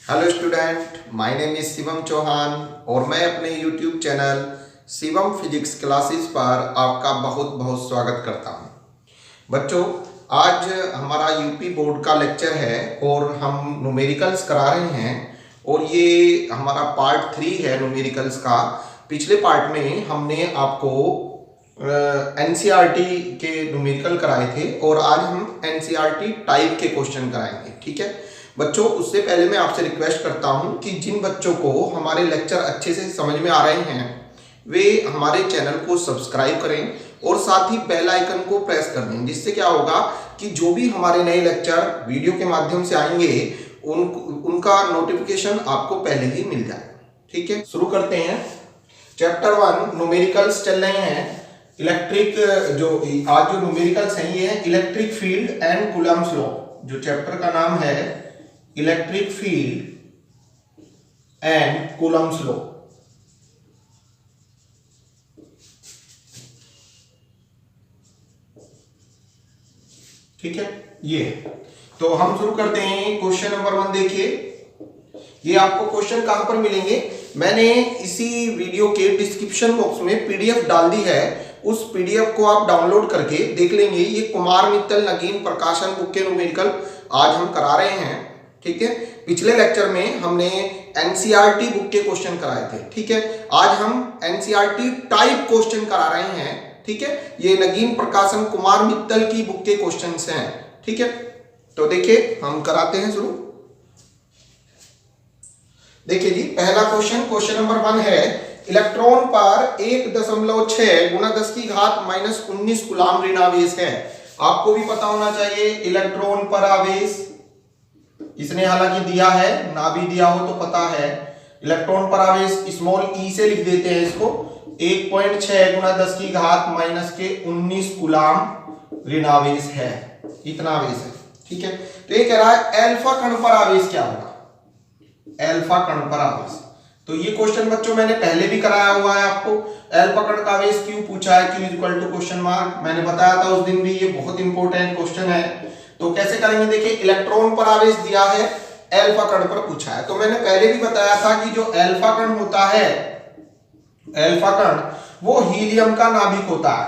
Hello student, my name is Shivam Chauhan और मैं अपने YouTube channel Shivam physics classes पर आपका बहुत बहुत स्वागत करता हूं। बच्चों, आज हमारा यूपी बोर्ड का लेक्चर है और हम न्यूमेरिकल्स करा रहे हैं और ये हमारा पार्ट 3 है न्यूमेरिकल्स का। पिछले पार्ट में हमने आपको एनसीईआरटी के न्यूमेरिकल कराए थे और आज हम एनसीईआरटी टाइप के क्वेश्चन कराएंगे। ठीक है बच्चों, उससे पहले मैं आपसे रिक्वेस्ट करता हूं कि जिन बच्चों को हमारे लेक्चर अच्छे से समझ में आ रहे हैं वे हमारे चैनल को सब्सक्राइब करें और साथ ही बेल आइकन को प्रेस कर दें, जिससे क्या होगा कि जो भी हमारे नए लेक्चर वीडियो के माध्यम से आएंगे उनका नोटिफिकेशन आपको पहले ही मिल जाए। ठीक है, शुरू करते हैं। चैप्टर 1 न्यूमेरिकल्स चल रहे हैं। इलेक्ट्रिक जो आज जो न्यूमेरिकल्स हैं ये है electric field and Coulomb's law. जो चैप्टर का नाम है electric field and Coulomb's law. ठीक है, ये तो हम शुरू करते हैं। क्वेश्चन नंबर 1 देखिए। ये आपको क्वेश्चन कहां पर मिलेंगे? मैंने इसी वीडियो के डिस्क्रिप्शन बॉक्स में पीडीएफ डाल दी है। उस पीडीएफ को आप डाउनलोड करके देख लेंगे। ये कुमार मित्तल नगीन प्रकाशन बुक के न्यूमेरिकल आज हम करा रहे हैं। ठीक है, पिछले लेक्चर में हमने एनसीईआरटी बुक के क्वेश्चन कराए थे। ठीक है, आज हम एनसीईआरटी टाइप क्वेश्चन करा रहे हैं। ठीक है, ये नगीन प्रकाशन कुमार मित्तल की बुक के क्वेश्चंस हैं। ठीक है, तो देखिए हम कराते हैं शुरू। देखिए जी, पहला क्वेश्चन नंबर 1 है इलेक्ट्रॉन पर 1.6 गुना 10 की घात -19 कूलम्ब ऋण आवेश है। आपको भी पता होना चाहिए इलेक्ट्रॉन पर आवेश। इसने हालांकि दिया है, ना भी दिया हो तो पता है। इलेक्ट्रॉन पर आवेश स्मॉल ई से लिख देते हैं इसको। 1.6 गुना 10 की घात -19 कूलम्ब ऋण आवेश है। इतना आवेश है। ठीक है, तो ये कह रहा है अल्फा कण पर आवेश क्या होगा? अल्फा कण पर आवेश। तो ये क्वेश्चन बच्चों मैंने पहले भी कराया हुआ है आपको। अल्फा कण का आवेश क्यों पूछा है, Q equal to question mark, मैंने बताया था उस दिन भी। ये बहुत इंपॉर्टेंट क्वेश्चन है। तो कैसे करेंगे? देखिए, इलेक्ट्रॉन पर आवेश दिया है, अल्फा कण पर पूछा है। तो मैंने पहले भी बताया था कि जो अल्फा कण होता है, अल्फा कण वो हीलियम का नाभिक होता है।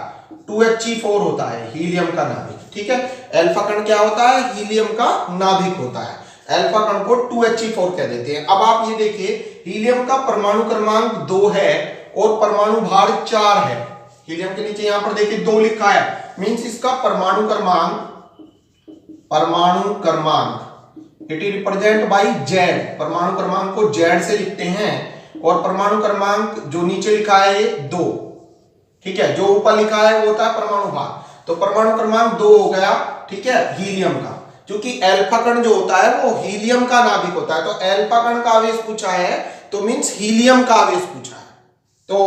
2He4 होता है हीलियम का नाभिक। ठीक है, अल्फा कण क्या होता है? हीलियम का नाभिक होता है। अल्फा कण को 2He4 कह देते हैं। अब आप ये देखिए, हीलियम का परमाणु क्रमांक 2 है और परमाणु भार 4 है। हीलियम के नीचे यहां पर देखिए 2 लिखा है, मींस इसका परमाणु क्रमांक it is represent by Z। परमाणु क्रमांक को Z से लिखते हैं और परमाणु क्रमांक जो नीचे लिखा है ये 2। ठीक है, जो ऊपर लिखा है वो होता है परमाणु भार। तो परमाणु क्रमांक 2 हो गया। ठीक है, हीलियम का, क्योंकि अल्फा कण जो होता है वो हीलियम का नाभिक होता है। तो अल्फा कण का आवेश पूछा है तो मींस हीलियम का आवेश पूछा है। तो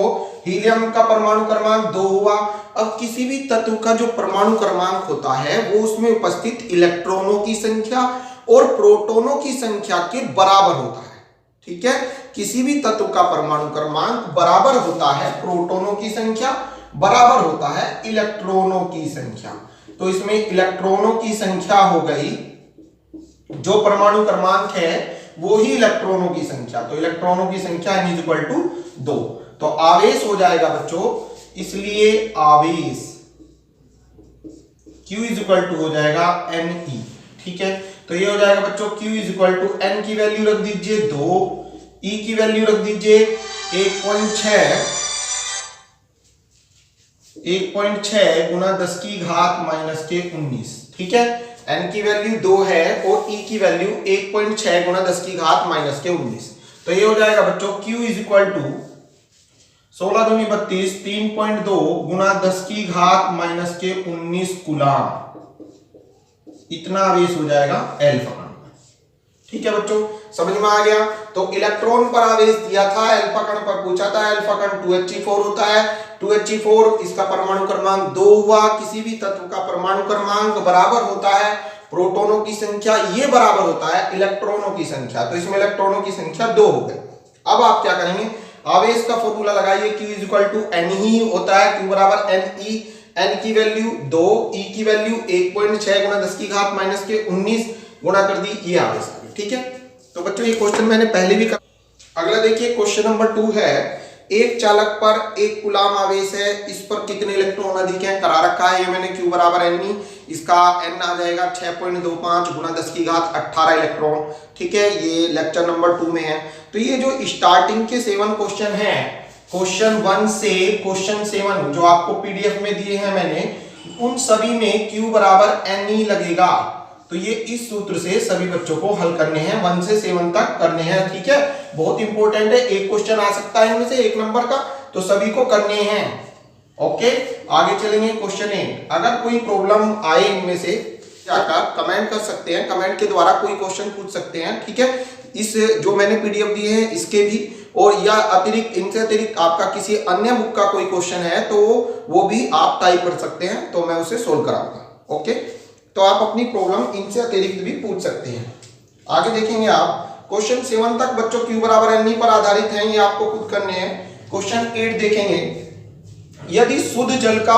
हीलियम का परमाणु क्रमांक 2 हुआ। अब किसी भी तत्व का जो परमाणु क्रमांक होता है वो उसमें उपस्थित इलेक्ट्रॉनों की संख्या और प्रोटॉनों की संख्या के बराबर होता है। ठीक है, किसी भी तत्व का परमाणु क्रमांक बराबर होता है प्रोटॉनों की संख्या, बराबर होता है इलेक्ट्रॉनों की संख्या। तो इसमें इलेक्ट्रॉनों की संख्या हो गई, जो परमाणु क्रमांक है वो ही इलेक्ट्रॉनों की संख्या। तो इलेक्ट्रॉनों की संख्या n इक्वल टू 2। तो आवेश हो जाएगा बच्चों, इसलिए आवेश Q इक्वल टू हो जाएगा Ne। ठीक है, तो ये हो जाएगा बच्चों Q इक्वल टू n की वैल्यू रख दीजिए 2, E की वैल्यू रख दीजिए 1.6 गुना 10 की घात -19। ठीक है, n की वैल्यू 2 है और E की वैल्यू 1.6 गुना 10 की घात -19। तो ये हो जाएगा बच्चों Q इक्वल टू 16 दूनी 32, 3.2 गुना 10 की घात -19 कूलम्ब। इतना आवेश हो जाएगा अल्फा कण पर। ठीक है बच्चों, समझ में आ गया? तो इलेक्ट्रॉन पर आवेश दिया था, अल्फा कण पर पूछा था। अल्फा कण 2He4 होता है। 2He4 इसका परमाणु क्रमांक 2 हुआ। किसी भी तत्व का परमाणु क्रमांक बराबर होता है प्रोटॉनों की संख्या, ये बराबर होता है इलेक्ट्रॉनों की संख्या। तो इसमें इलेक्ट्रॉनों की संख्या 2 हो गई। अब आप क्या करेंगे? आवेश का फॉर्मूला लगाइए। Q इक्वल टू n ही होता है। Q बराबर Ne। n की वैल्यू 2, E की वैल्यू 1.6 गुना 10 की घात -19 गुणा कर दी, ये आवेश आ गई। ठीक है, तो बच्चों ये क्वेश्चन मैंने पहले भी कहा। अगला देखिए क्वेश्चन नंबर 2 है, एक चालक पर 1 कूलाम आवेश है, इस पर कितने इलेक्ट्रॉन अधिक हैं करा रखा है। ये मैंने Q बराबर N, इसका N आ जाएगा 6.25 गुना 10 की घात 18 इलेक्ट्रॉन। ठीक है, ये लेक्चर नंबर 2 में है। तो ये जो स्टार्टिंग के 7 क्वेश्चन है, क्वेश्चन 1 से क्वेश्चन 7 जो आपको पीडीएफ में दिए हैं मैंने, उन सभी में Q बराबर N लगेगा। तो ये इस सूत्र से सभी बच्चों को हल करने हैं, 1 से 7 तक करने हैं। ठीक है, बहुत इंपॉर्टेंट है, एक क्वेश्चन आ सकता है इनमें से 1 नंबर का, तो सभी को करने हैं। ओके, आगे चलेंगे क्वेश्चन 8। अगर कोई प्रॉब्लम आए इनमें से जाकर कमेंट कर सकते हैं, कमेंट के द्वारा कोई क्वेश्चन पूछ सकते हैं। ठीक है, इस जो मैंने पीडीएफ दिए हैं इसके भी, और या अतिरिक्त इनसे अतिरिक्त आपका किसी अन्य बुक का कोई क्वेश्चन है तो वो भी आप टाइप कर सकते हैं, तो मैं उसे सोल्व कराऊंगा। ओके, तो आप अपनी प्रॉब्लम इनसे अतिरिक्त भी पूछ सकते हैं। आगे देखेंगे आप क्वेश्चन 7 तक बच्चों Q बराबर N पर आधारित हैं, ये आपको खुद करने हैं। क्वेश्चन 8 देखेंगे, यदि शुद्ध जल का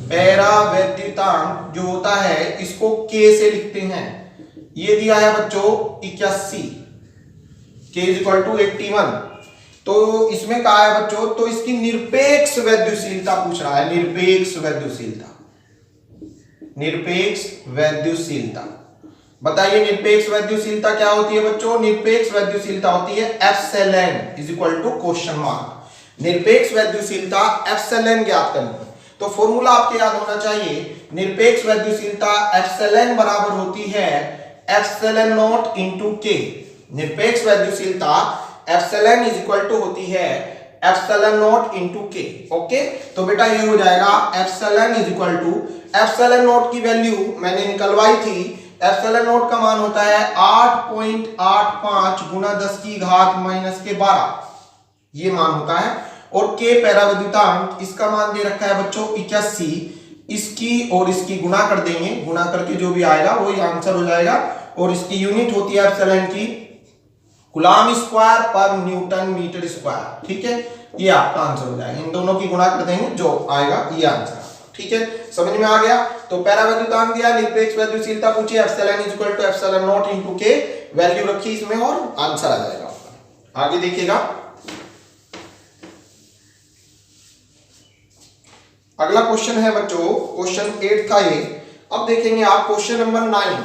पैरावैद्युतांक जो होता है इसको K से लिखते हैं। ये दिया है बच्चों 81, K = 81। तो इसमें कहा है बच्चों, तो इसकी निरपेक्ष वैद्युशीलता पूछ रहा है। निरपेक्ष वैद्युशीलता बताइए, निरपेक्ष वैद्युशीलता क्या होती है बच्चों? निरपेक्ष वैद्युशीलता होती है एप्सिलॉन क्वेश्चन मार्क। निरपेक्ष वैद्युशीलता एप्सिलॉन ज्ञात करनी, तो फॉर्मूला आपके याद होना चाहिए। निरपेक्ष वैद्युशीलता एप्सिलॉन बराबर होती है ε0 × K। निरपेक्ष वैद्युशीलता एप्सिलॉन होती है ε0 × K। ओके, तो बेटा ये हो जाएगा ε0 की वैल्यू मैंने निकलवाई थी। ε0 का मान होता है 8.85 गुना 10 की घात -12, ये मान होता है। और K पैरावैद्युतांक, इसका मान दे रखा है बच्चों 81, इसकी और इसकी गुणा कर देंगे, गुणा करके जो भी आएगा वही आंसर हो जाएगा। और इसकी यूनिट होती है एप्सिलॉन की कूलाम स्क्वायर पर न्यूटन मीटर स्क्वायर। ठीक है, ये आपका आंसर हो जाएगा। इन दोनों की गुणा कर देंगे, जो आएगा ये आंसर। ठीक है, समझ में आ गया? तो पैरावैद्युतांक दिया, निरपेक्ष वैद्युशीलता पूछी, एप्सिलॉन = ε0 × K, वैल्यू रखी इसमें और आंसर आ जाएगा। आगे देखिएगा, अगला क्वेश्चन है बच्चों, क्वेश्चन 8 था ये। अब देखेंगे आप क्वेश्चन नंबर 9।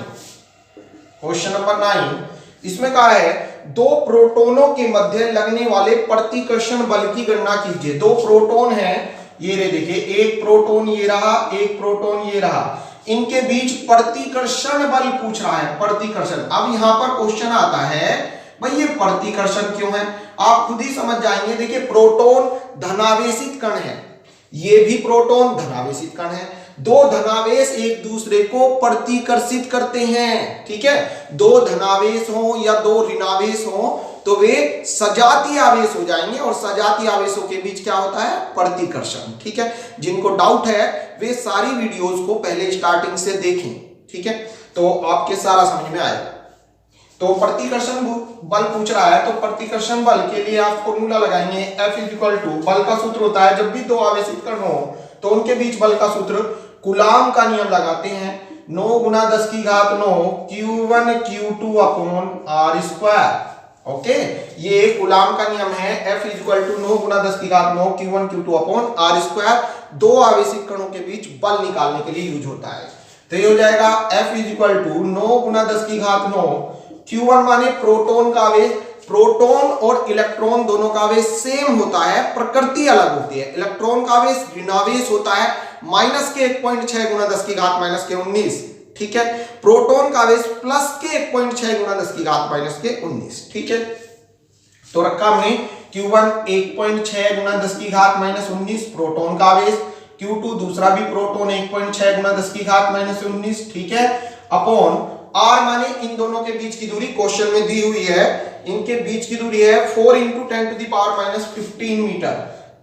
इसमें कहा है, 2 प्रोटोनों के मध्य लगने वाले प्रतिकर्षण बल की गणना कीजिए। 2 प्रोटोन हैं, ये रे देखिए, एक प्रोटोन ये रहा, एक प्रोटोन ये रहा, इनके बीच प्रतिकर्षण बल पूछ रहा है। प्रतिकर्षण, अब यहां पर क्वेश्चन आता है, भाई ये प्रतिकर्षण क्यों है? आप खुद ही समझ जाएंगे। देखिए, प्रोटोन धनावेशित कण है, ये भी प्रोटोन धनावेशित कण है। 2 धनावेश एक दूसरे को प्रतिकर्षित करते हैं। ठीक है, 2 धनावेश हो या 2 ऋणावेश हो तो वे सजातीय आवेश हो जाएंगे, और सजातीय आवेशों के बीच क्या होता है? प्रतिकर्षण। ठीक है, जिनको डाउट है वे सारी वीडियोस को पहले स्टार्टिंग से देखें। ठीक है, तो आपके सारा समझ में आएगा। तो प्रतिकर्षण बल पूछ रहा है, तो प्रतिकर्षण बल के लिए आप फॉर्मूला लगाएंगे। F बल का सूत्र होता है, जब भी 2 आवेशित कण हो तो उनके बीच बल का सूत्र कूलाम का नियम लगाते हैं, 9 गुना 10 की घात 9 Q1 Q2 r²। ओके, ये कूलाम का नियम है। F 9 गुना 10 की घात 9 Q1 Q2 r²। 2 आवेशित कणों के बीच बल निकालने के लिए यूज होता है। तो ये हो जाएगा F 9 गुना 10 की घात 9, Q1 माने प्रोटोन का आवेश। प्रोटोन और इलेक्ट्रॉन दोनों का आवेश सेम होता है, प्रकृति अलग होती है। इलेक्ट्रॉन का आवेश ऋणावेश होता है, -1.6 गुना 10 की घात -19। ठीक है, प्रोटोन का आवेश +1.6 गुना 10 की घात -19। ठीक है, तो रखा हमने Q1 1.6 गुना 10 की घात -19 प्रोटोन का आवेश, Q2 दूसरा भी प्रोटोन 1.6 गुना 10 की घात -19। ठीक है, अपॉन R माने इन दोनों के बीच की दूरी क्वेश्चन में दी हुई है, इनके बीच की दूरी है 4 × 10⁻⁻15 मीटर,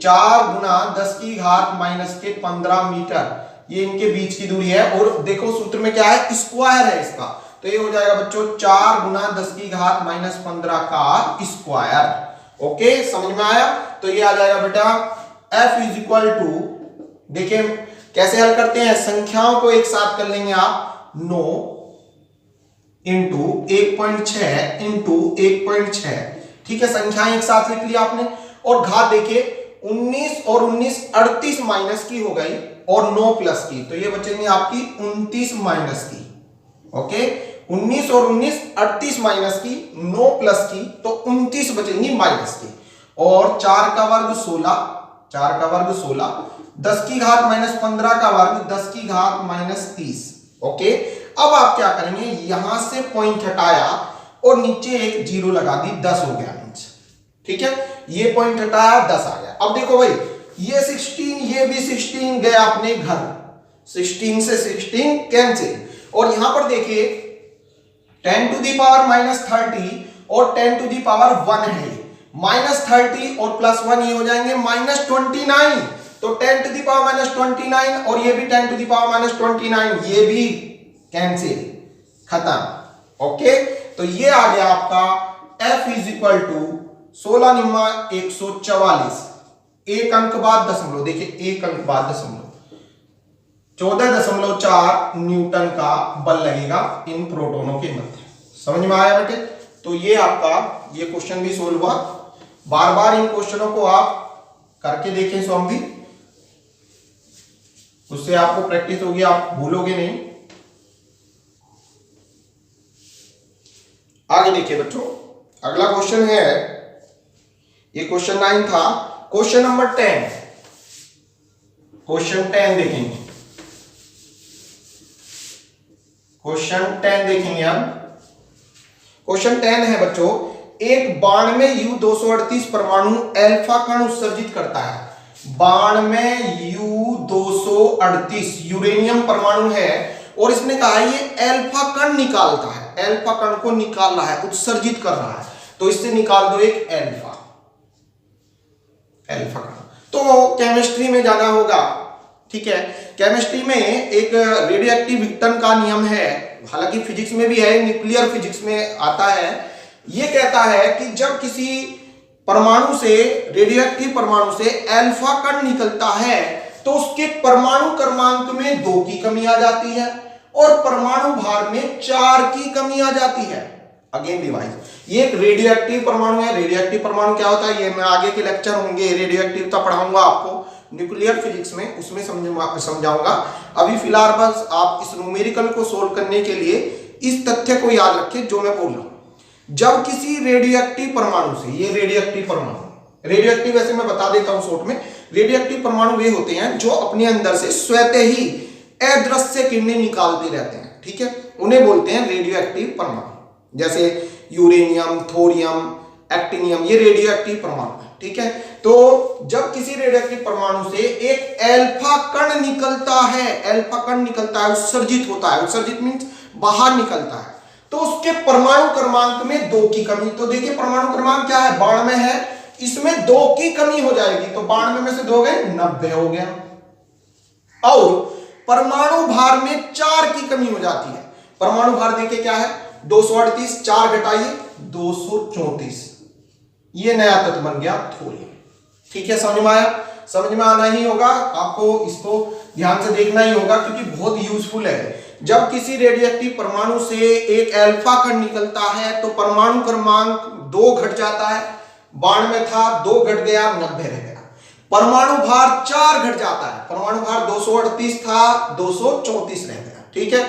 4 गुना 10 की घात -15 मीटर, ये इनके बीच की दूरी है। और देखो सूत्र में क्या है? स्क्वायर है इसका, तो ये हो जाएगा बच्चों 4 गुना 10 की घात -15 का स्क्वायर। ओके, समझ में आया? तो ये आ जाएगा बेटा F देखिए कैसे हल करते हैं, संख्याओं को एक साथ कर लेंगे आप, 9 इंटू 1.6 इंटू 1.6। ठीक है, संख्याएं एक साथ लिख लिया आपने। और घात देखिए 19 और 19 38 माइनस की हो गई और 9 प्लस की, तो ये बचेंगे आपकी 29 माइनस की। ओके, 19 और 19 38 माइनस की, 9 प्लस की, तो 29 बचेंगी माइनस की। और 4 का वर्ग 16, 4 का वर्ग 16, 10 की घात माइनस 15 का वर्ग 10 की घात माइनस 30। ओके, अब आप क्या करेंगे, यहां से पॉइंट हटाया और नीचे एक जीरो लगा दी, 10 हो गया मींस। ठीक है, ये पॉइंट हटाया 10 आ गया। अब देखो भाई, ये 16 ये भी 16 गया अपने घर, 16 से 16 कैंसिल। और यहां पर देखिए 10 टू दी पावर माइनस 30 और 10 टू दी पावर 1 है, माइनस 30 और प्लस 1 ये हो जाएंगे माइनस 29। तो 10 टू दी पावर माइनस 29 और ये भी 10 टू दी पावर माइनस 29, ये भी कैंसिल, खत्म। ओके, तो ये आ गया आपका f इज इक्वल टू 16 निम्मा 144, एक अंक बाद दशमलव, देखिए एक अंक बाद दशमलव, 14.4 न्यूटन का बल लगेगा इन प्रोटोनों के मध्य। समझ में आया बेटे? तो ये आपका ये क्वेश्चन भी सोल्व हुआ। बार बार इन क्वेश्चनों को आप करके देखें स्वयं भी, उससे आपको प्रैक्टिस होगी, आप भूलोगे नहीं। आगे देखिए बच्चों, अगला क्वेश्चन है, ये क्वेश्चन 9 था। क्वेश्चन नंबर 10, क्वेश्चन 10 देखेंगे, क्वेश्चन 10 देखेंगे हम। क्वेश्चन 10 है बच्चों, एक बाण में U238 परमाणु अल्फा कण उत्सर्जित करता है। बाण में U238 यूरेनियम परमाणु है और इसने कहा ये अल्फा कण निकालता है, अल्फा कण को निकाल रहा है, उत्सर्जित कर रहा है, तो इससे निकाल दो एक अल्फा, अल्फा कण। तो केमिस्ट्री में जाना होगा, ठीक है। केमिस्ट्री में एक रेडियो एक्टिव विघटन का नियम है, हालांकि फिजिक्स में भी है, न्यूक्लियर फिजिक्स में आता है। ये कहता है कि जब किसी परमाणु से, रेडियो एक्टिव परमाणु से अल्फा कण निकलता है तो उसके परमाणु क्रमांक में 2 की कमी आ जाती है और परमाणु भार में 4 की कमी आ जाती है। अगेन डिवाइस, ये एक रेडियो एक्टिव परमाणु है। रेडियो एक्टिव परमाणु क्या होता है, ये मैं आगे के लेक्चर होंगे रेडियो एक्टिवता पढ़ाऊंगा आपको न्यूक्लियर फिजिक्स में, उसमें समझाऊंगा। अभी फिलहाल बस आप इस न्यूमेरिकल को सोल्व करने के लिए इस तथ्य को याद रखें जो मैं बोल रहा हूं। जब किसी रेडियो एक्टिव परमाणु से, ये रेडियो एक्टिव परमाणु, रेडियो एक्टिव वैसे मैं बता देता हूं शॉर्ट में, रेडियो एक्टिव परमाणु वे होते हैं जो अपने अंदर से स्वतः ही अदृश्य किरणें निकालते रहते हैं, ठीक है, उन्हें बोलते हैं रेडियो एक्टिव परमाणु। जैसे यूरेनियम, थोरियम, एक्टिनियम, ये रेडियो एक्टिव परमाणु है, ठीक है। तो जब किसी रेडियो एक्टिव परमाणु से एक अल्फा कण निकलता है, अल्फा कण निकलता है, उत्सर्जित होता है, उत्सर्जित मींस बाहर निकलता है, तो उसके परमाणु क्रमांक में 2 की कमी। तो देखिए परमाणु क्रमांक क्या है, 92 है, इसमें 2 की कमी हो जाएगी, तो 92 में से 2 गए 90 हो गया। और परमाणु भार में 4 की कमी हो जाती है। परमाणु भार देखिए क्या है, 238, 4 घटाइए 234, ये नया तत्व बन गया थोरियम। ठीक है, समझ में आया? समझ में आना ही होगा आपको, इसको ध्यान से देखना ही होगा क्योंकि बहुत यूजफुल है। जब किसी रेडियोएक्टिव परमाणु से एक अल्फा कण निकलता है तो परमाणु क्रमांक 2 घट जाता है, 92 था 2 घट गया 90 रह गया। परमाणु भार 4 घट जाता है, परमाणु भार 238 था 234 रह गया, ठीक है।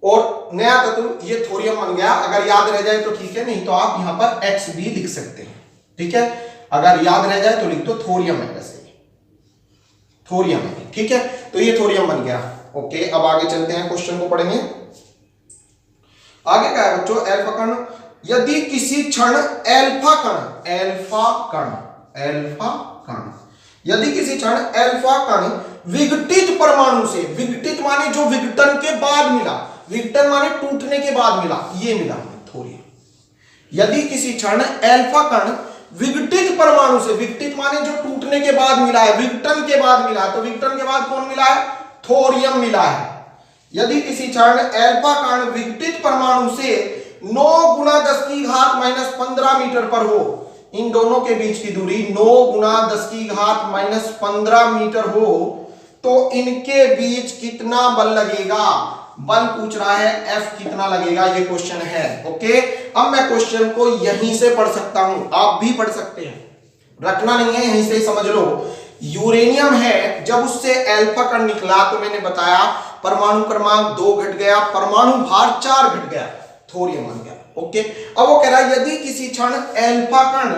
और नया तत्व ये थोरियम बन गया। अगर याद रह जाए तो ठीक है, नहीं तो आप यहां पर X भी लिख सकते हैं, ठीक है। अगर याद रह जाए तो लिख दो थोरियम है, वैसे थोरियम है, ठीक है। तो ये थोरियम बन गया। ओके, अब आगे चलते हैं, क्वेश्चन को पढ़ेंगे। आगे क्या है बच्चों, अल्फा कण, यदि किसी क्षण अल्फा कण, यदि किसी क्षण अल्फा कण विघटित परमाणु से, विघटित माने जो विघटन के बाद मिला, विघटन माने टूटने के बाद मिला, ये मिला थोरियम। यदि किसी क्षण अल्फा कण विघटित परमाणु से, विघटित माने जो टूटने के बाद मिला है, विघटन के बाद मिला है, तो विघटन के बाद कौन मिला है, थोरियम मिला है। यदि किसी क्षण अल्फा कण विघटित परमाणु से 9 गुना 10 की घात माइनस 15 मीटर पर हो, इन दोनों के बीच की दूरी 9 गुना 10 की घात माइनस 15 मीटर हो, तो इनके बीच कितना बल लगेगा, बल पूछ रहा है F कितना लगेगा, ये क्वेश्चन है। ओके, अब मैं क्वेश्चन को यहीं से पढ़ सकता हूं, आप भी पढ़ सकते हैं, रखना नहीं है, यहीं से ही समझ लो। यूरेनियम है, जब उससे अल्फा कण निकला तो मैंने बताया परमाणु क्रमांक 2 घट गया, परमाणु भार 4 घट गया, थोरियम बन गया। ओके, अब वो कह रहा है यदि किसी क्षण अल्फा कण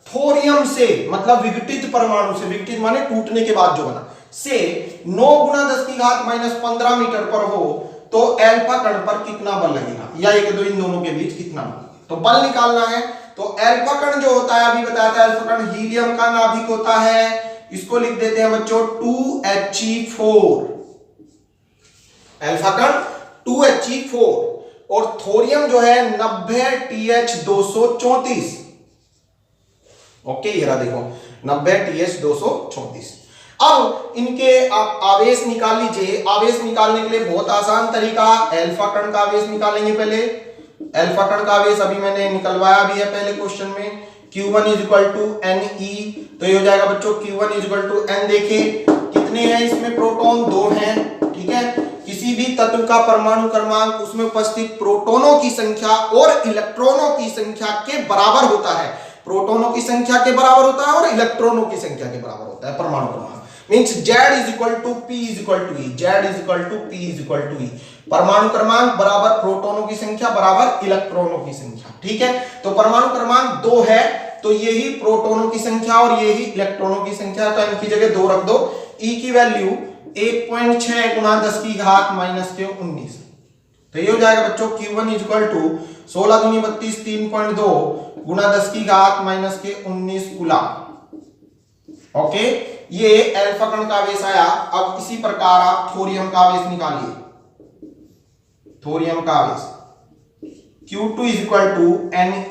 थोरियम से, मतलब विघटित परमाणु से, विघटित माने टूटने के बाद जो बना, से 9 गुना 10 की घात -15 मीटर पर हो तो अल्फा कण पर कितना बल लगेगा, या एक दो इन दोनों के बीच कितना बल, तो बल निकालना है। तो अल्फा कण जो होता है, अभी बताया था, अल्फा कण हीलियम का नाभिक होता है, इसको लिख देते हैं बच्चों 2He4, अल्फा कण 2He4, और थोरियम जो है 90Th234। ओके, ये रहा देखो 90Th234। अब इनके आप आवेश निकाल लीजिए। आवेश निकालने के लिए बहुत आसान तरीका, अल्फा कण का आवेश निकालेंगे पहले। अल्फा कण का आवेश अभी मैंने निकलवाया भी है पहले क्वेश्चन में, Q1 = Ne, तो ये हो जाएगा बच्चों Q1 = N। देखिए कितने हैं इसमें, प्रोटॉन 2 हैं, ठीक है। किसी भी तत्व का परमाणु क्रमांक उसमें उपस्थित प्रोटॉनों की संख्या और इलेक्ट्रॉनों की संख्या के बराबर होता है, प्रोटॉनों की संख्या के बराबर होता है और इलेक्ट्रॉनों की संख्या के बराबर होता है परमाणु क्रमांक। Means Z = P = E, Z = P = E, परमाणु क्रमांक बराबर प्रोटॉनों की संख्या बराबर इलेक्ट्रॉनों की संख्या, ठीक है। तो परमाणु क्रमांक 2 है, तो यही प्रोटॉनों की संख्या और यही इलेक्ट्रॉनों की संख्या, तो इनकी जगह 2 रख दो। E की वैल्यू 1.6 गुना 10 की घात -19, तो ये हो जाएगा बच्चों Q1 = 16 दूनी 32, 3.2 गुना 10 की घात -19 कूलम। ओके, ये अल्फा कण का आवेश आया। अब इसी प्रकार आप थोरियम का आवेश निकालिए। थोरियम का आवेश Q2 = Ne,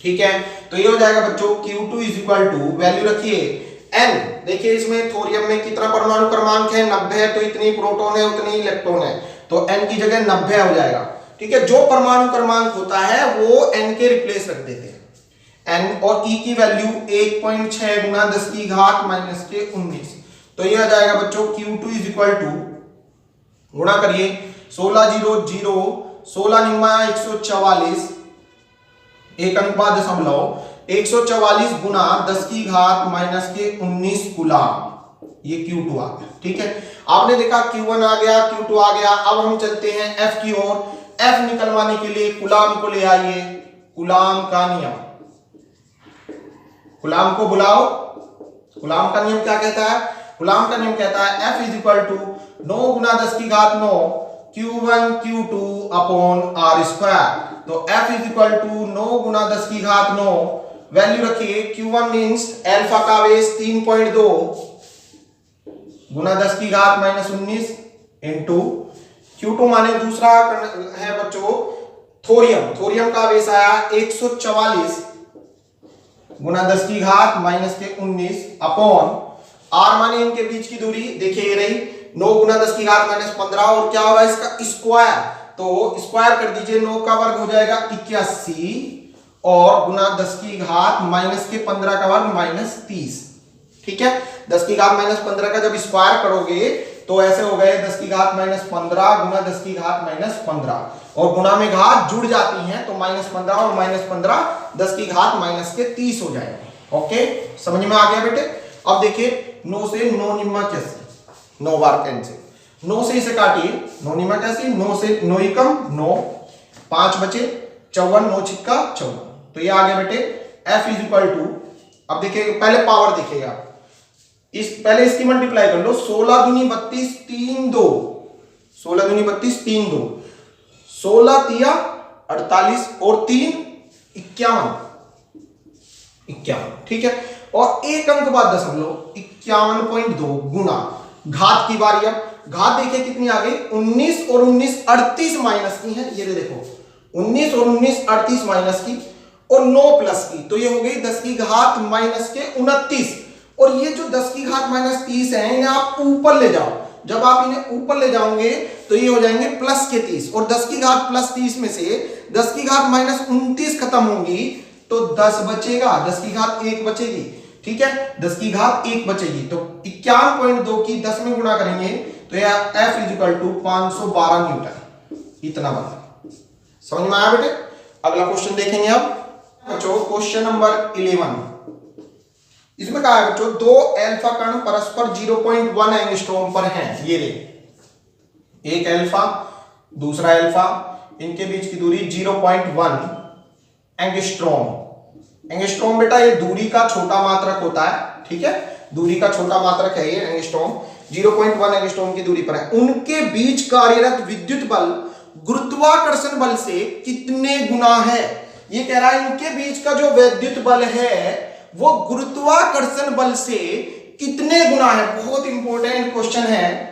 ठीक है। तो ये हो जाएगा बच्चों Q2 = वैल्यू रखिए N। देखिए इसमें थोरियम में कितना परमाणु क्रमांक है, 90 है, तो इतनी प्रोटॉन है उतनी इलेक्ट्रॉन है, तो N की जगह 90 हो जाएगा, ठीक है। जो परमाणु क्रमांक होता है वो N के रिप्लेस रख देते हैं, N, और E की वैल्यू 1.6 गुना 10 की घात -19, तो ये आ जाएगा बच्चों Q2 = गुणा करिए 16 0 0 16 निम्मा 144, 1.0 गुना 10 की घात -19 कूलम, ये Q2 आ गया, ठीक है। आपने देखा Q1 आ गया, Q2 आ गया। अब हम चलते हैं F की ओर। F निकलवाने के लिए कूलम को ले आइए, कूलम का नियम, कूलम को बुलाओ। कूलम का नियम क्या कहता है? कूलम का नियम कहता है F = 9 गुना 10 की घात 9 Q1 Q2 अपॉन R²। तो F = 9 गुना 10 की घात 9, वैल्यू रखिए Q1 मींस अल्फा का आवेश 3.2 गुना 10 की घात -19 इनटू Q2 माने दूसरा है बच्चों थोरियम। थोरियम का आवेश आया 144 गुना 10 की घात -19 अपॉन R माने इनके बीच की दूरी, देखिए ये रही 9 गुना 10 की घात -15, और क्या हो रहा है इसका स्क्वायर, तो स्क्वायर कर दीजिए, 9 का वर्ग हो जाएगा 81 और गुना 10 की घात -15 का वर्ग -30, ठीक है। 10 की घात -15 का जब स्क्वायर करोगे तो ऐसे हो गए 10 की घात -15 गुना 10 की घात -15, और गुणा में घात जुड़ जाती हैं तो -15 और -15 10 की घात -30 हो जाएगा। ओके, समझ में आ गया बेटे। अब देखिए 9 से 9 निम्मा कैसे, 9 बार कैंसिल, 9 से इसे काटिए, 9 निम्मा कैसे, 9 से 9 एकम 9, 5 बचे 54, 9 छिक्का 54, तो ये आ गया बेटे F = अब देखिए पहले पावर देखिएगा, पहले इसकी मल्टीप्लाई कर लो, 16 दूनी 32 3 2, 16 दूनी 32 3 2, 16 तिया 48 और 3 51, ठीक है। और एक अंक बाद दशमलव 51.2 गुना घात की बारी। अब घात देखिए कितनी आ गई, 19 और 19 38 माइनस की है, ये देखो 19 और 19 38 माइनस की और 9 प्लस की, तो ये हो गई 10 की घात -29। और ये जो 10 की घात -30 है इन्हें आप ऊपर ले जाओ, जब आप इन्हें ऊपर ले जाओगे तो ये हो जाएंगे प्लस के 30, और 10 की घात +30 में से 10 की घात -29 खत्म होंगी तो 10 बचेगा, 10 की घात 1 बचेगी, ठीक है। 10 की घात 1 बचेगी, तो 51.2 की 10 में गुणा करेंगे तो यह F इजिकल टू 512 न्यूटन, इतना बना। समझ में आया बेटे? अगला क्वेश्चन देखेंगे अब बच्चों, क्वेश्चन नंबर 11। इसमें कहा है बच्चों, दो अल्फा कण परस्पर 0.1 एंगस्ट्रॉम पर हैं। ये ले, एक अल्फा दूसरा अल्फा, इनके बीच की दूरी 0.1 एंगस्ट्रॉम। एंगस्ट्रॉम बेटा ये दूरी का छोटा मात्रक होता है, ठीक है, दूरी का छोटा मात्रक है ये एंगस्ट्रॉम। 0.1 एंगस्ट्रॉम की दूरी पर है। उनके बीच कार्यरत विद्युत बल गुरुत्वाकर्षण बल से कितने गुना है? ये कह रहा है इनके बीच का जो विद्युत बल है वो गुरुत्वाकर्षण बल से कितने गुना है। बहुत इंपॉर्टेंट क्वेश्चन है,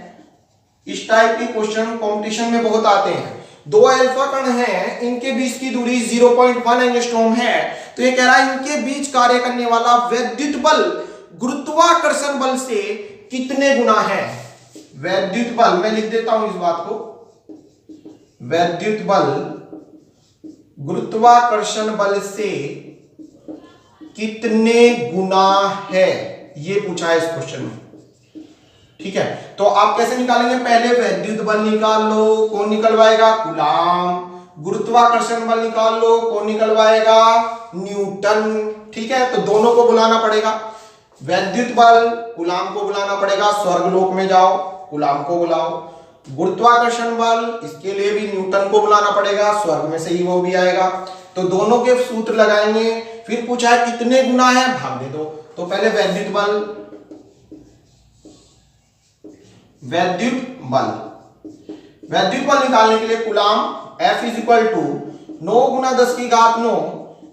इस टाइप के क्वेश्चन कंपटीशन में बहुत आते हैं। दो अल्फा कण हैं, इनके बीच की दूरी 0.1 एंगस्ट्रॉम है, तो ये कह रहा है इनके बीच कार्य करने वाला विद्युत बल गुरुत्वाकर्षण बल से कितने गुना है। विद्युत बल, मैं लिख देता हूं इस बात को, विद्युत बल गुरुत्वाकर्षण बल से कितने गुना है, ये पूछा है इस क्वेश्चन में। ठीक है, तो आप कैसे निकालेंगे? पहले विद्युत बल निकाल लो, कौन निकलवाएगा? कूलाम। गुरुत्वाकर्षण बल निकाल लो, कौन निकलवाएगा? न्यूटन। ठीक है, तो दोनों को बुलाना पड़ेगा। विद्युत बल कूलाम को बुलाना पड़ेगा, स्वर्गलोक में जाओ, कूलाम को बुलाओ। गुरुत्वाकर्षण बल, इसके लिए भी न्यूटन को बुलाना पड़ेगा, स्वर्ग में से ही वो भी आएगा। तो दोनों के सूत्र लगाएंगे, फिर पूछा है कितने गुना है, भाग दे दो। तो पहले विद्युत बल निकालने के लिए Coulomb F is equal to 9 गुना 10 की घात 9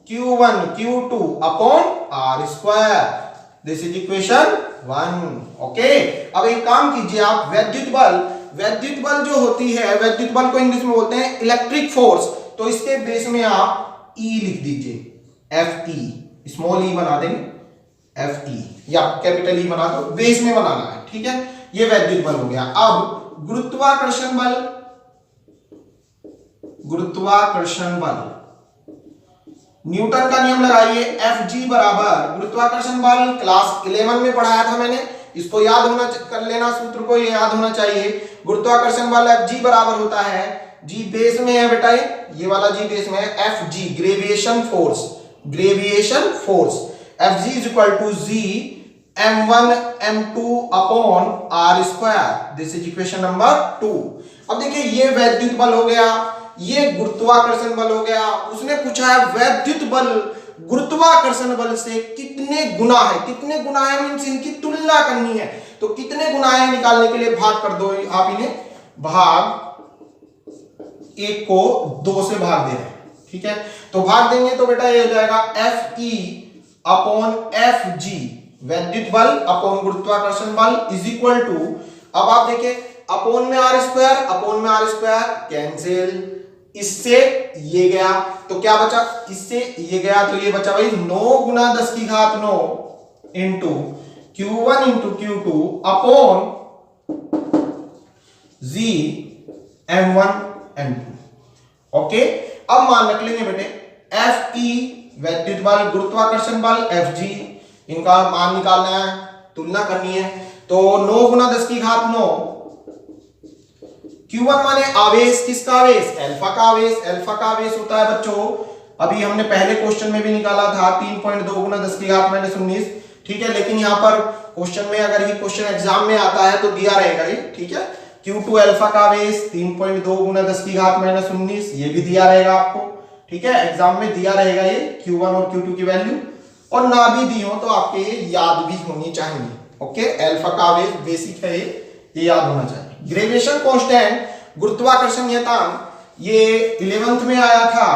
Q1 Q2 upon R square. This is equation 1। Okay, अब एक काम कीजिए आप, विद्युत बल जो होती है, विद्युत बल को इंग्लिश में बोलते हैं इलेक्ट्रिक फोर्स, तो इसके बेस में आप E लिख दीजिए, Fe, स्मॉल e बना देंगे Fe, या कैपिटल E बना दो, बेस में बनाना है। ठीक है, ये विद्युत बल हो गया। अब गुरुत्वाकर्षण बल, न्यूटन का नियम लगाइए, Fg बराबर, गुरुत्वाकर्षण बल क्लास 11 में पढ़ाया था मैंने, इसको याद होना, कर लेना, सूत्र को ये याद होना चाहिए। गुरुत्वाकर्षण बल Fg बराबर होता है, G बेस में है बेटा, ये वाला G बेस में है, Fg gravitation force, Fg is equal to G m1 m2 upon r square. This is equation number 2। अब देखिए, ये विद्युत बल हो गया, ये गुरुत्वाकर्षण बल हो गया। उसने पूछा है विद्युत बल गुरुत्वाकर्षण बल से कितने गुना है। कितने गुना है मींस इनकी तुलना करनी है, तो कितने गुना है निकालने के लिए भाग कर दो आप इन्हें, भाग 1 को 2 से भाग दे रहे हैं। ठीक है, तो भाग देंगे तो बेटा ये हो जाएगा Fe अपॉन Fg, विद्युत बल अपॉन गुरुत्वाकर्षण बल इज इक्वल टू, अब आप देखिए अपॉन में r स्क्वायर कैंसिल, इससे ये गया तो क्या बचा, इससे ये गया तो ये बचा भाई 9 गुना 10 की घात 9 into Q1 into Q2 upon G m1 m2। Okay, अब मान रख लेंगे बेटे Fe विद्युत बल, गुरुत्वाकर्षण बल Fg, इनका मान निकालना है, तुलना करनी है। तो 9 गुना 10 की घात 9, Q1 माने आवेश, किसका आवेश? अल्फा का आवेश। अल्फा का आवेश होता है बच्चों, अभी हमने पहले क्वेश्चन में भी निकाला था 3.2 गुना 10 की घात -19। ठीक है, लेकिन यहाँ पर क्वेश्चन में, अगर ये क्वेश्चन एग्जाम में आता है तो दिया रहेगा ये। ठीक है, Q2 अल्फा का आवेश 3.2 गुना 10 की घात -19, ये भी दिया रहेगा आपको। ठीक है, एग्जाम में दिया रहेगा ये Q1 और Q2 की वैल्यू, और ना भी दी हो तो आपके ये याद भी होनी चाहिए। ओके, अल्फा का आवेश बेसिक है, ये याद होना चाहिए। ग्रेविएशन कांस्टेंट, गुरुत्वाकर्षण नियतांक, ये 11th में आया था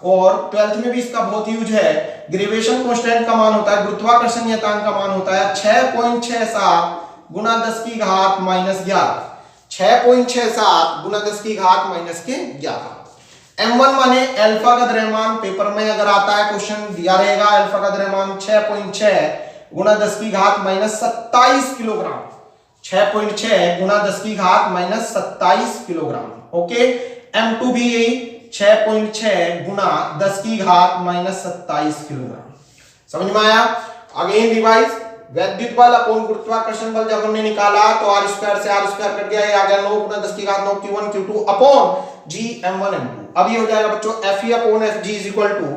और 12th में भी इसका बहुत यूज है। ग्रेविएशन कांस्टेंट का मान होता है, गुरुत्वाकर्षण नियतांक का मान होता है 6.67 गुना 10 की घात -11, 6.67 गुना 10 की घात -11। m1 माने अल्फा का द्रव्यमान, पेपर में अगर आता है क्वेश्चन दिया रहेगा, अल्फा का द्रव्यमान 6.6 गुना 10 की घात -27 किलोग्राम, 6.6 गुना 10 की घात -27 किलोग्राम। ओके, m2 भी यही 6.6 गुना 10 की घात -27 किलोग्राम। समझ में आया? अगेन रिवाइज, वैद्युत बल अपॉन गुरुत्वाकर्षण बल जब हमने निकाला तो आर स्क्वायर से आर स्क्वायर कट गया, ये आ गया 9 गुना 10 की घात 9 Q1 Q2 upon G M1 M2। अब ये हो जाएगा बच्चों Fe upon Fg is equal to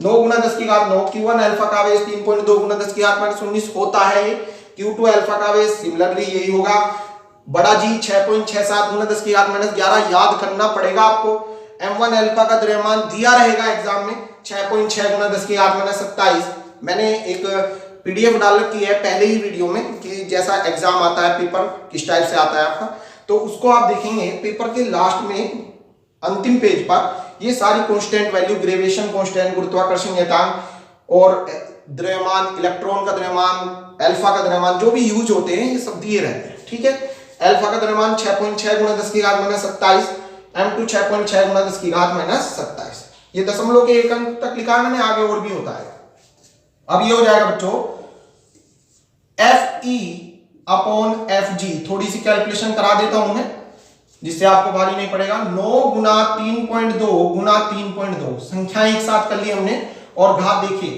9 गुना 10 की घात 9 Q1 अल्फा का आवेश 3.2 गुना 10 की घात -19 होता है, Q2 अल्फा का आवेश सिमिलरली यही होगा, बड़ा G 6.67 गुना 10 की घात -11 याद करना पड़ेगा आपको। M1 अल्फा का द्रव्यमान दिया रहेगा एग्जाम में 6.6 गुना 10 की घात -27। मैंने एक पीडीएफ डाल रखी है पहले ही वीडियो में कि जैसा एग्जाम आता है पेपर किस टाइप से आता है आपका, तो उसको आप देखेंगे पेपर के लास्ट में अंतिम पेज पर ये सारी कांस्टेंट वैल्यू, ग्रेविएशन कांस्टेंट, गुरुत्वाकर्षण नियतांक और द्रव्यमान, इलेक्ट्रॉन का द्रव्यमान, अल्फा का द्रव्यमान जो भी यूज होते हैं ये सब दिए रहते हैं, ठीक है। अल्फा का द्रव्यमान 6.6 गुना 10 की घात -27, M2 6.6 गुना 10 की घात -27। ये दशमलव के एक अंक तक लिखा है मैंने, आगे और भी होता है। अब ये हो जाएगा बच्चों Fe अपॉन Fg, थोड़ी सी कैलकुलेशन करा देता हूं मैं जिससे आपको भारी नहीं पड़ेगा। 9 गुना 3.2 गुना 3.2 संख्या एक साथ कर ली हमने और घात देखिए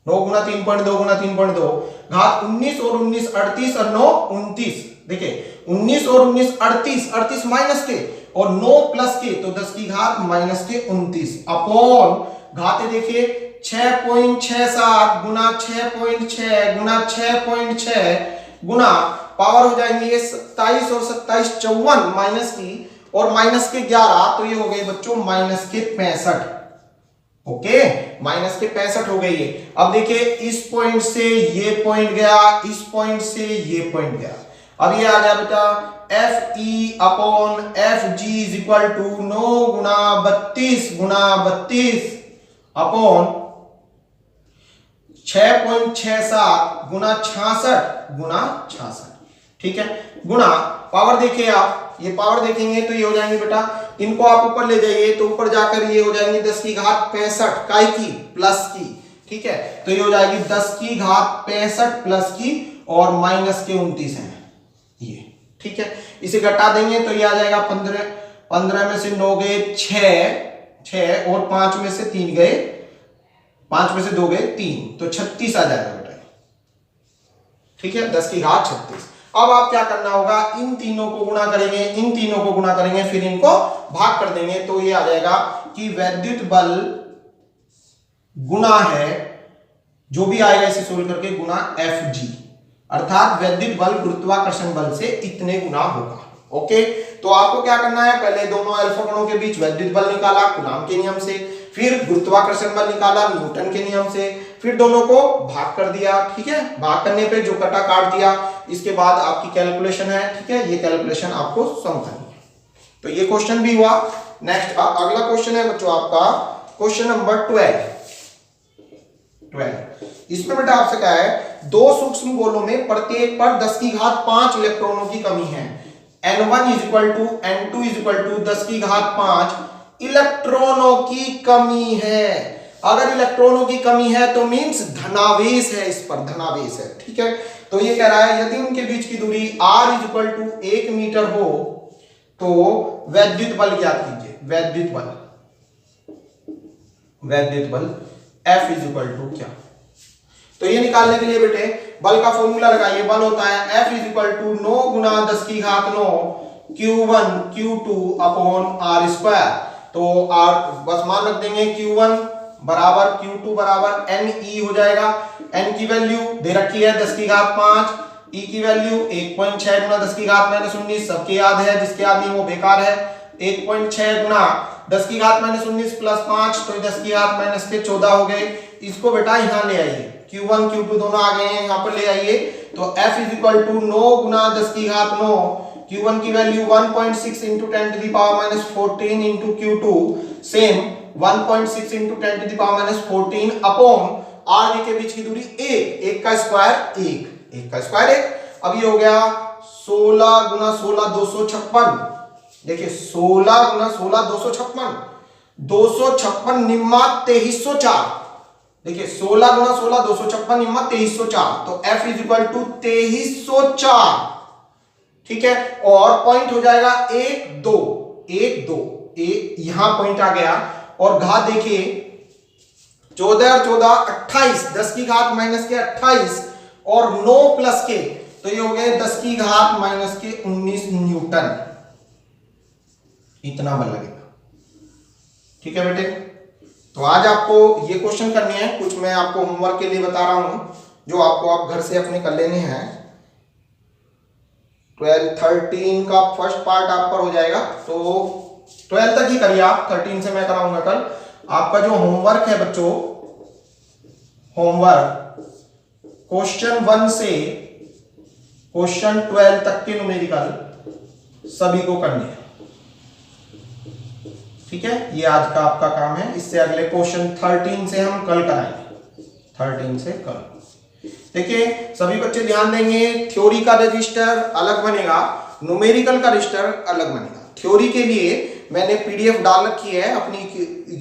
9 गुना 3.2 गुना 3.2 घात 19 और 19 38 और 9 29। देखिए 19 और 19 38, 38 माइनस के और 9 प्लस के तो 10 की घात माइनस के 29 अपॉन घाते देखिए 6.67 गुना 6.6 गुना 6.6 गुना पावर हो जाएंगे 27 और 27 54 माइनस की और माइनस के 11 तो ये हो गए बच्चों माइनस के 65। ओके, माइनस के 65 हो गई है। अब देखिए इस पॉइंट से ये पॉइंट गया, इस पॉइंट से ये पॉइंट गया। अब ये आ गया बेटा Fe upon Fg is equal to 9 गुना 32 गुना 32 अपॉन 6.67 गुना 66 गुना 66, ठीक है, गुना पावर देखिए आप, ये पावर देखेंगे तो ये हो जाएंगे बेटा, इनको आप ऊपर ले जाइए तो ऊपर जाकर ये हो जाएंगे 10 की घात 65 काय की प्लस की, ठीक है, तो ये हो जाएगी 10 की घात 65 प्लस की और माइनस के 29 है ये, ठीक है। इसे घटा देंगे तो ये आ जाएगा 15 में से 9 गए 6 और 5 में से 3 गए, 5 में से 2 गए 3 तो 36 आ जाएगा बेटा, ठीक है, 10 की घात 36। अब आप क्या करना होगा, इन तीनों को गुणा करेंगे, इन तीनों को गुणा करेंगे, फिर इनको भाग कर देंगे तो ये आ जाएगा कि वैद्युत बल गुणा है जो भी आएगा इसे सोल्व करके गुणा Fg, अर्थात वैद्युत बल गुरुत्वाकर्षण बल से इतने गुना होगा। ओके, तो आपको क्या करना है, पहले दोनों अल्फा कणों के बीच वैद्युत बल निकाला कूलॉम के नियम से, फिर गुरुत्वाकर्षण बल निकाला न्यूटन के नियम से, फिर दोनों को भाग कर दिया, ठीक है, भाग करने पे जो कटा काट दिया, इसके बाद आपकी कैलकुलेशन है, ठीक है, ये कैलकुलेशन आपको सम करनी है। तो ये क्वेश्चन भी हुआ। नेक्स्ट अगला क्वेश्चन है बच्चों आपका क्वेश्चन नंबर 12। इसमें बेटा आपसे क्या है, दो सूक्ष्म गोलों में प्रत्येक पर 10 की घात 5 इलेक्ट्रॉनों की कमी है, N1 is equal to N2 is equal to 10 की घात 5 इलेक्ट्रॉनों की कमी है। अगर इलेक्ट्रॉनों की कमी है तो मींस धनावेश है, इस पर धनावेश है, ठीक है। तो ये कह रहा है यदि उनके बीच की दूरी r is equal to 1 metre हो तो वैद्युत बल ज्ञात कीजिए। वैद्युत बल F इज इक्वल टू क्या, तो ये निकालने के लिए बेटे बल का फॉर्मूला लगाइए। बल होता है F इज इक्वल टू 9 गुना 10 की घात 9 Q1 Q2 upon R square. तो R बस मान रख देंगे Q1 बराबर Q2 बराबर NE हो जाएगा। N की वैल्यू दे रखी है 10 की घात 5, E की वैल्यू 1.6 गुना 10 की घात -19, सबके याद है, जिसके याद नहीं वो बेकार है। 1.6 गुना 10 की घात -19 प्लस 5 तो 10 की घात -14 हो गए। इसको बेटा यहाँ ले आइए, Q1 Q2 दोनों आ गए हैं, यहाँ पर ले आइए। तो F इज इक्वल टू 9 गुना 10 की घात 9, Q1 की value 1.6 into 10 to the power -14 into Q2 same 1.6 into 10 to the power -14 upon R के बीच की दूरी 1 का स्क्वायर 1 का स्क्वायर 1। अब ये हो गया 16 गुना 16 256। देखिए 16 गुना 16 256 निम्मा 2304। देखिए 16 गुना 16 256 निम्मा 2304, तो F इज इक्वल टू 2304, ठीक है। और पॉइंट हो जाएगा 1 2 यहां पॉइंट आ गया। और घात देखिए 14 और 14 28, 10 की घात माइनस के 28 और 9 प्लस के तो ये हो गए 10 की घात माइनस के 19 न्यूटन, इतना बल लगेगा। ठीक है बेटे, तो आज आपको ये क्वेश्चन करने हैं, कुछ मैं आपको होमवर्क के लिए बता रहा हूं जो आपको आप घर से अपने कर लेने हैं। 12 13 का फर्स्ट पार्ट आप पर हो जाएगा, तो 12 तक ही करिए आप, 13 से मैं कराऊंगा कल। आपका जो होमवर्क है बच्चों, होमवर्क क्वेश्चन 1 से क्वेश्चन 12 तक के न्यूमेरिकल सभी को करने हैं। ठीक है, ये आज का आपका काम है। इससे अगले क्वेश्चन 13 से हम कल कराएंगे, 13 से कल। देखिए सभी बच्चे ध्यान देंगे, थ्योरी का रजिस्टर अलग बनेगा, न्यूमेरिकल का रजिस्टर अलग बनेगा। थ्योरी के लिए मैंने पीडीएफ डाल रखी है अपनी,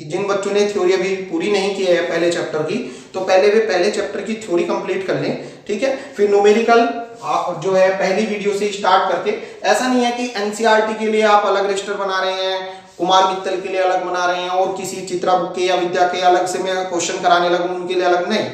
जिन बच्चों ने थ्योरी अभी पूरी नहीं की है पहले चैप्टर की, तो पहले वे पहले चैप्टर की थ्योरी कंप्लीट कर लें। ठीक है, फिर न्यूमेरिकल जो है पहली वीडियो से स्टार्ट करके, ऐसा नहीं है कि एनसीईआरटी के लिए आप अलग रजिस्टर बना रहे हैं, कुमार मित्तल के लिए अलग बना रहे हैं, और किसी चित्रा बुक के या विद्या के अलग से मैं क्वेश्चन कराने लगूं उनके लिए अलग नहीं।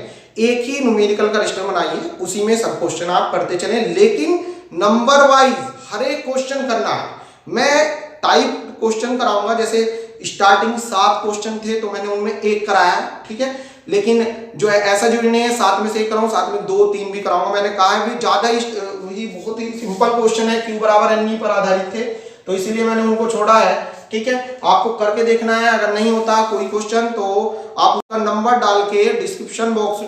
एक ही न्यूमेरिकल का रजिस्टर बनाइए, उसी में सब क्वेश्चन आप करते चले, लेकिन नंबर वाइज हर एक क्वेश्चन करना है। मैं टाइप क्वेश्चन कराऊंगा, जैसे स्टार्टिंग 7 क्वेश्चन थे तो मैंने उनमें 1 कराया, ठीक है, लेकिन जो है ऐसा जरूरी नहीं है 7 में से 1 कराऊं, 7 में 2 3 भी कराऊंगा। मैंने कहा है भी ज्यादा ही बहुत ही सिंपल क्वेश्चन है, Q बराबर NE पर आधारित थे, तो इसीलिए मैंने उनको छोड़ा है। ठीक है, आपको करके देखना है, अगर नहीं होता कोई क्वेश्चन तो आप उसका नंबर डाल के डिस्क्रिप्शन बॉक्स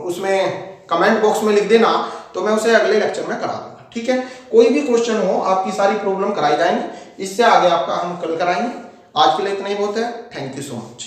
उसमें कमेंट बॉक्स में लिख देना, तो मैं उसे अगले लेक्चर में करा दूंगा। ठीक है, कोई भी क्वेश्चन हो आपकी सारी प्रॉब्लम कराई जाएंगे, इससे आगे आपका हम कल कराएंगे। आज के लिए इतना ही बहुत है। Thank you so much.